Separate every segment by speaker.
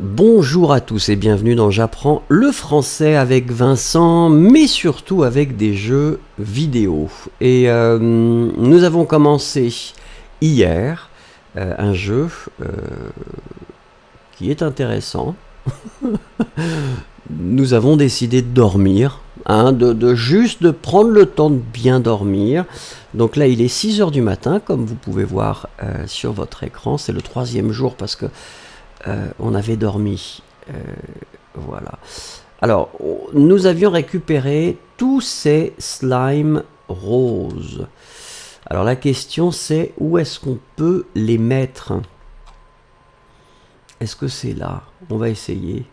Speaker 1: Bonjour à tous et bienvenue dans J'apprends le français avec Vincent, mais surtout avec des jeux vidéo. Et nous avons commencé hier un jeu qui est intéressant. Nous avons décidé de dormir, de juste de prendre le temps de bien dormir. Donc là, il est 6 heures du matin, comme vous pouvez voir sur votre écran. C'est le 3e jour parce que on avait dormi. Voilà. Alors, nous avions récupéré tous ces slimes roses. Alors la question c'est où est-ce qu'on peut les mettre? Est-ce que c'est là? On va essayer.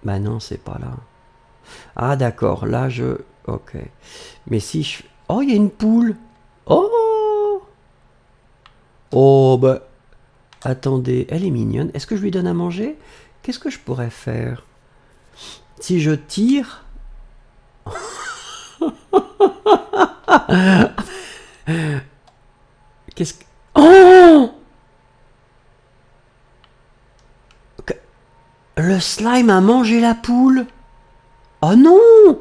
Speaker 1: Bah non, c'est pas là. Ah d'accord, là je... Ok. Mais si je... Oh, il y a une poule. Oh! Oh, bah... Attendez, elle est mignonne. Est-ce que je lui donne à manger? Qu'est-ce que je pourrais faire? Si je tire... Qu'est-ce que... Oh! Le slime a mangé la poule. Oh non!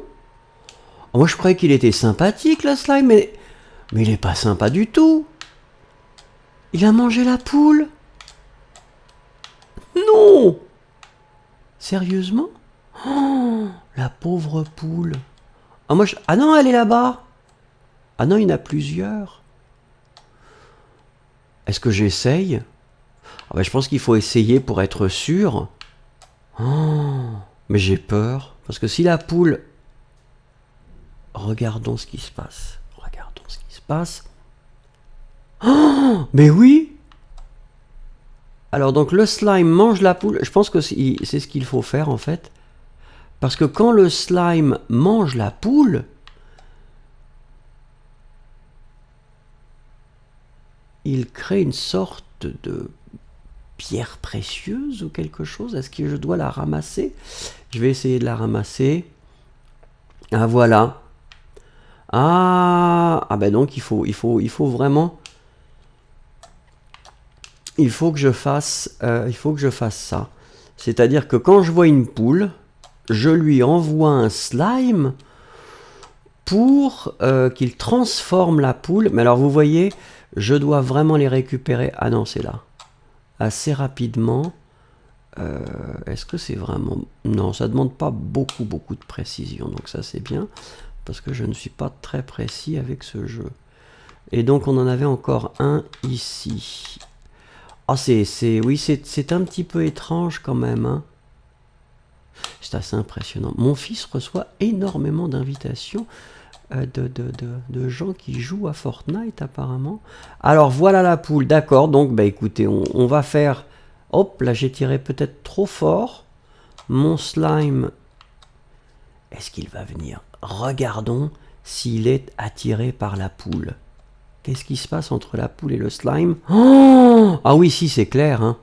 Speaker 1: Moi je croyais qu'il était sympathique le slime, mais il est pas sympa du tout. Il a mangé la poule. Non! Sérieusement? Oh, la pauvre poule. Ah, ah non, elle est là-bas. Ah non, il y en a plusieurs. Est-ce que j'essaye? Ah bah, je pense qu'il faut essayer pour être sûr. Oh, mais j'ai peur. Parce que si la poule... Regardons ce qui se passe. Regardons ce qui se passe. Oh, mais oui! Alors donc le slime mange la poule. Je pense que c'est ce qu'il faut faire en fait. Parce que quand le slime mange la poule, il crée une sorte de pierre précieuse ou quelque chose. Est-ce que je dois la ramasser? Je vais essayer de la ramasser. Ah voilà. Ah ben donc il faut vraiment... Il faut que je fasse ça. C'est-à-dire que quand je vois une poule, je lui envoie un slime pour qu'il transforme la poule. Mais alors vous voyez, je dois vraiment les récupérer. Ah non, c'est là. Assez rapidement. Est-ce que c'est vraiment... Non, ça ne demande pas beaucoup de précision. Donc ça c'est bien. Parce que je ne suis pas très précis avec ce jeu. Et donc on en avait encore un ici. Ah, oui, c'est un petit peu étrange quand même. Hein. C'est assez impressionnant. Mon fils reçoit énormément d'invitations de gens qui jouent à Fortnite apparemment. Alors voilà la poule, d'accord. Donc bah écoutez, on va faire... Hop, là j'ai tiré peut-être trop fort. Mon slime... Est-ce qu'il va venir? Regardons s'il est attiré par la poule. Qu'est-ce qui se passe entre la poule et le slime? Oh, ah oui, si, c'est clair. Hein.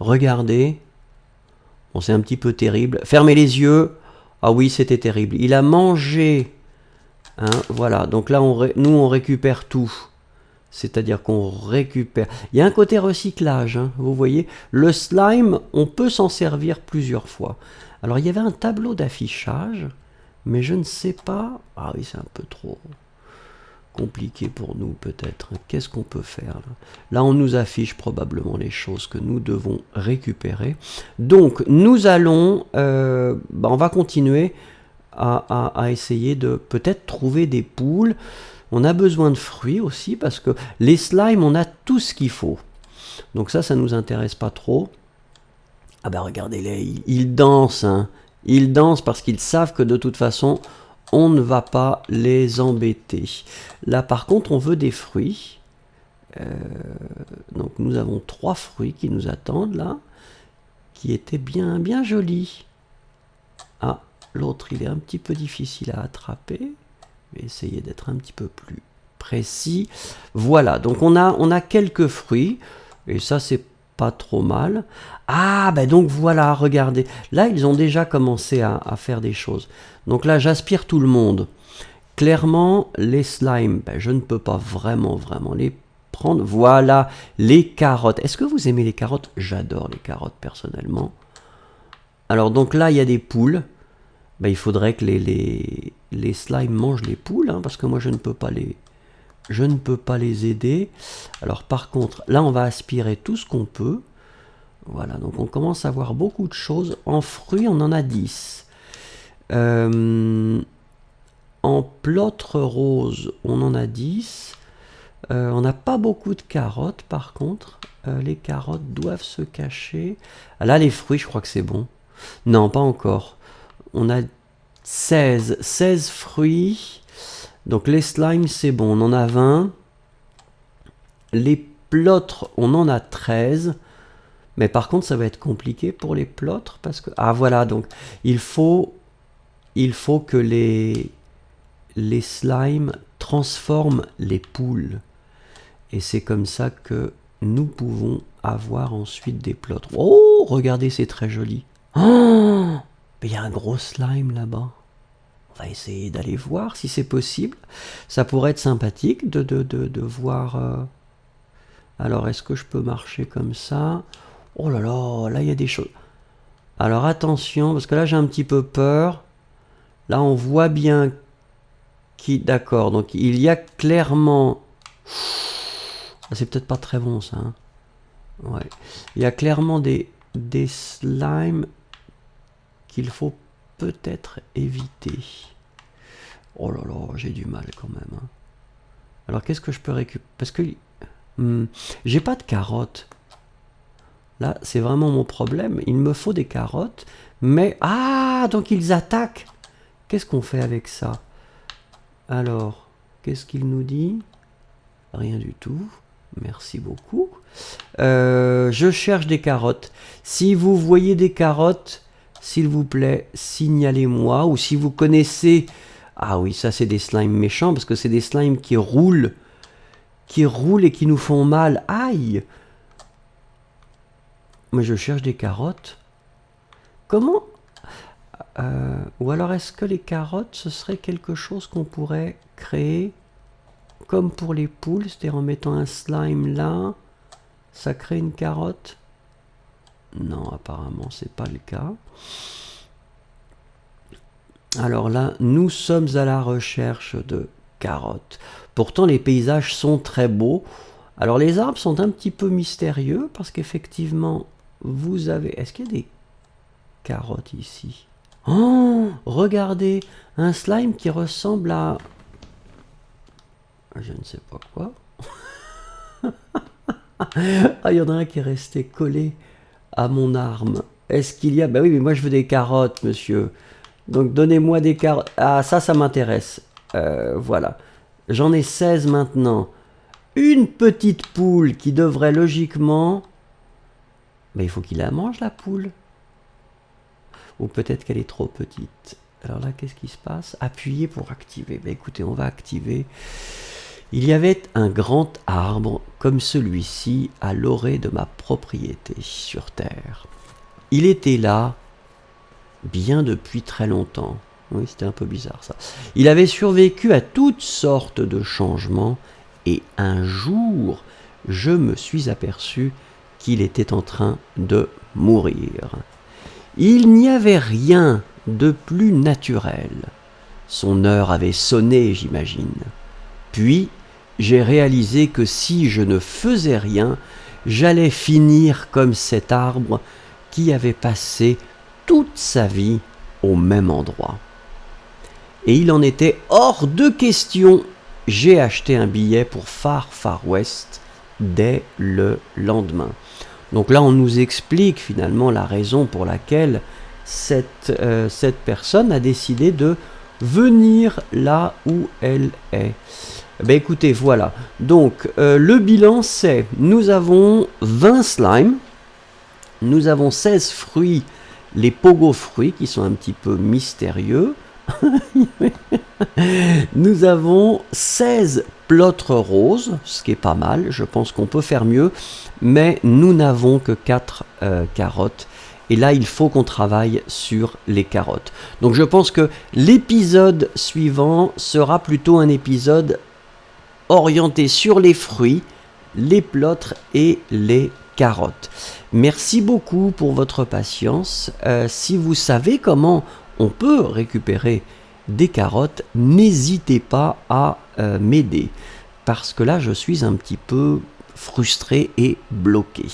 Speaker 1: Regardez. Bon, c'est un petit peu terrible. Fermez les yeux. Ah oui, c'était terrible. Il a mangé. Hein, voilà. Donc là, nous, on récupère tout. C'est-à-dire qu'on récupère... Il y a un côté recyclage. Hein, vous voyez. Le slime, on peut s'en servir plusieurs fois. Alors, il y avait un tableau d'affichage. Mais je ne sais pas... Ah oui, c'est un peu trop... compliqué pour nous peut-être. Qu'est-ce qu'on peut faire là? Là, on nous affiche probablement les choses que nous devons récupérer. Donc, nous allons... on va continuer à essayer de peut-être trouver des poules. On a besoin de fruits aussi parce que les slimes, on a tout ce qu'il faut. Donc ça nous intéresse pas trop. Ah ben regardez-les, ils dansent. Hein. Ils dansent parce qu'ils savent que de toute façon... on ne va pas les embêter. Là, par contre, on veut des fruits. Donc, nous avons 3 fruits qui nous attendent, là, qui étaient bien jolis. Ah, l'autre, il est un petit peu difficile à attraper. Je vais essayer d'être un petit peu plus précis. Voilà, donc on a quelques fruits. Et ça, c'est pas trop mal. Ah, ben donc voilà, regardez. Là, ils ont déjà commencé à faire des choses. Donc là, j'aspire tout le monde. Clairement, les slimes, ben, je ne peux pas vraiment les prendre. Voilà, les carottes. Est-ce que vous aimez les carottes? J'adore les carottes, personnellement. Alors, donc là, il y a des poules. Ben, il faudrait que les slimes mangent les poules, hein, parce que moi, je ne peux pas les aider. Alors, par contre, là, on va aspirer tout ce qu'on peut. Voilà, donc on commence à voir beaucoup de choses. En fruits, on en a 10. En plâtre rose, on en a 10. On n'a pas beaucoup de carottes, par contre. Les carottes doivent se cacher. Ah, là, les fruits, je crois que c'est bon. Non, pas encore. On a 16 fruits. Donc les slimes, c'est bon. On en a 20. Les plâtres, on en a 13. Mais par contre, ça va être compliqué pour les plâtres. Parce que... Ah, voilà. Donc, il faut que les slimes transforment les poules. Et c'est comme ça que nous pouvons avoir ensuite des plâtres. Oh, regardez, c'est très joli. Oh, il y a un gros slime là-bas. On va essayer d'aller voir si c'est possible. Ça pourrait être sympathique de voir... Alors, est-ce que je peux marcher comme ça? Oh là là, là, il y a des choses. Alors, attention, parce que là, j'ai un petit peu peur. Là, on voit bien qu'il... D'accord, donc il y a clairement... C'est peut-être pas très bon, ça. Hein. Ouais. Il y a clairement des slimes qu'il faut peut-être éviter. Oh là là, j'ai du mal quand même. Hein. Alors, qu'est-ce que je peux récupérer? Parce que j'ai pas de carottes. Là, c'est vraiment mon problème. Il me faut des carottes, mais... Ah, donc ils attaquent. Qu'est-ce qu'on fait avec ça? Alors, qu'est-ce qu'il nous dit? Rien du tout. Merci beaucoup. Je cherche des carottes. Si vous voyez des carottes, s'il vous plaît, signalez-moi. Ou si vous connaissez... Ah oui, ça c'est des slimes méchants, parce que c'est des slimes qui roulent et qui nous font mal. Aïe! Mais je cherche des carottes. Comment? Ou alors est-ce que les carottes, ce serait quelque chose qu'on pourrait créer comme pour les poules, c'est-à-dire en mettant un slime là, ça crée une carotte? Non, apparemment, c'est pas le cas. Alors là, nous sommes à la recherche de carottes. Pourtant, les paysages sont très beaux. Alors, les arbres sont un petit peu mystérieux parce qu'effectivement, vous avez... Est-ce qu'il y a des carottes ici? Oh, regardez, un slime qui ressemble à... Je ne sais pas quoi. Ah, il y en a un qui est resté collé à mon arme. Est-ce qu'il y a... Ben oui, mais moi je veux des carottes, monsieur. Donc donnez-moi des carottes. Ah, ça m'intéresse. Voilà. J'en ai 16 maintenant. Une petite poule qui devrait logiquement... Mais il faut qu'il la mange, la poule. Ou peut-être qu'elle est trop petite. Alors là, qu'est-ce qui se passe? Appuyer pour activer. Ben écoutez, on va activer. Il y avait un grand arbre comme celui-ci à l'orée de ma propriété sur Terre. Il était là bien depuis très longtemps. Oui, c'était un peu bizarre ça. Il avait survécu à toutes sortes de changements et un jour, je me suis aperçu qu'il était en train de mourir. Il n'y avait rien de plus naturel. Son heure avait sonné, j'imagine. Puis, j'ai réalisé que si je ne faisais rien, j'allais finir comme cet arbre qui avait passé toute sa vie au même endroit. Et il en était hors de question. J'ai acheté un billet pour Far West dès le lendemain. Donc là, on nous explique finalement la raison pour laquelle cette personne a décidé de venir là où elle est. Ben écoutez, voilà. Donc, le bilan, c'est... Nous avons 20 slimes. Nous avons 16 fruits, les pogo fruits, qui sont un petit peu mystérieux. Nous avons 16 plâtres roses, ce qui est pas mal. Je pense qu'on peut faire mieux. Mais nous n'avons que 4 carottes. Et là, il faut qu'on travaille sur les carottes. Donc, je pense que l'épisode suivant sera plutôt un épisode orienté sur les fruits, les plôtres et les carottes. Merci beaucoup pour votre patience. Si vous savez comment on peut récupérer des carottes, n'hésitez pas à m'aider, parce que là je suis un petit peu frustré et bloqué.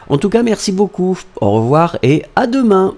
Speaker 1: En tout cas, merci beaucoup, au revoir et à demain.